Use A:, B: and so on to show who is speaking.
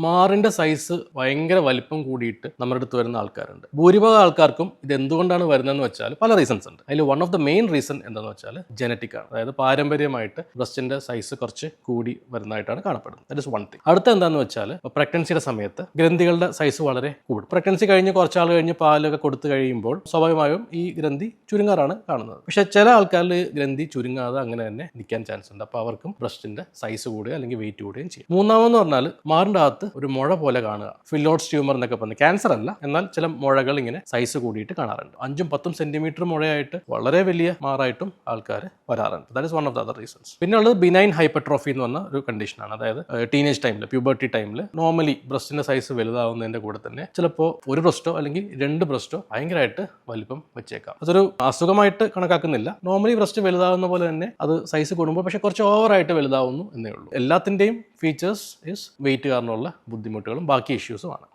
A: മാറിന്റെ size ഭയങ്കര വലിപ്പം കൂടിയിട്ട് നമ്മുടെ അടുത്ത് വരുന്ന ആൾക്കാരുണ്ട്. ഭൂരിഭാഗം ആൾക്കാർക്കും ഇത് എന്തുകൊണ്ടാണ് വരുന്നതെന്ന് വെച്ചാൽ പല റീസൺസ് ഉണ്ട്. അതിൽ one of the main reason എന്താണെന്ന് വെച്ചാൽ ജനറ്റിക് ആണ്. അതായത് പാരമ്പര്യമായിട്ട് ബ്രസ്റ്റിന്റെ സൈസ് കുറച്ച് കൂടി വരുന്നതായിട്ടാണ് കാണപ്പെടുന്നത്. That is one thing. അടുത്ത എന്താണെന്ന് വെച്ചാൽ പ്രഗ്നൻസിയുടെ സമയത്ത് ഗ്രന്ഥികളുടെ സൈസ് വളരെ കൂടും. പ്രഗ്നൻസി കഴിഞ്ഞ് കുറച്ചാൾ കഴിഞ്ഞ് പാലൊക്കെ കൊടുത്തു കഴിയുമ്പോൾ സ്വാഭാവികമായും ഈ ഗ്രന്ഥി ചുരുങ്ങാറാണ് കാണുന്നത്. പക്ഷെ ചില ആൾക്കാരിൽ ഗ്രന്ഥി ചുരുങ്ങാതെ അങ്ങനെ തന്നെ നിൽക്കാൻ ചാൻസ് ഉണ്ട്. അപ്പോൾ അവർക്കും ബ്രസ്റ്റിന്റെ സൈസ് കൂടുക അല്ലെങ്കിൽ വെയിറ്റ് കൂടുകയും ചെയ്യും. മൂന്നാമെന്ന് പറഞ്ഞാൽ മാറിന്റെ അകത്ത് ഒരു മുഴ പോലെ കാണുക. ഫില്ലോട്സ് ട്യൂമർ എന്നൊക്കെ പറഞ്ഞ് ക്യാൻസർ അല്ല, എന്നാൽ ചില മുഴകൾ ഇങ്ങനെ സൈസ് കൂടിയിട്ട് കാണാറുണ്ട്. 5-10 സെന്റിമീറ്റർ മുഴയായിട്ട് വളരെ വലിയ മാറായിട്ടും ആൾക്കാർ വരാറുണ്ട്. That is one of the other reasons. പിന്നെ ഉള്ളത് ബിനൈൻ ഹൈപ്പർട്രോഫി എന്ന് പറഞ്ഞ ഒരു കണ്ടീഷനാണ്. അതായത് ടീനേജ് ടൈമിൽ, പ്യൂബർട്ടി ടൈമിൽ നോർമലി ബ്രസ്റ്റിന്റെ സൈസ് വലുതാവുന്നതിന്റെ കൂടെ തന്നെ ചിലപ്പോൾ ഒരു ബ്രസ്റ്റോ അല്ലെങ്കിൽ 2 ബ്രസ്റ്റോ ഭയങ്കരമായിട്ട് വലിപ്പം വെച്ചേക്കാം. അതൊരു അസുഖമായിട്ട് കണക്കാക്കുന്നില്ല. നോർമലി ബ്രസ്റ്റ് വലുതാവുന്ന പോലെ തന്നെ അത് സൈസ് കൂടുമ്പോൾ പക്ഷെ കുറച്ച് ഓവറായിട്ട് വലുതാവുന്നു എന്നേ ഉള്ളൂ. എല്ലാത്തിൻ്റെയും ഫീച്ചേഴ്സ് ഇസ് വെയിറ്റ് കാരണമുള്ള ബുദ്ധിമുട്ടുകളും ബാക്കി ഇഷ്യൂസുമാണ്.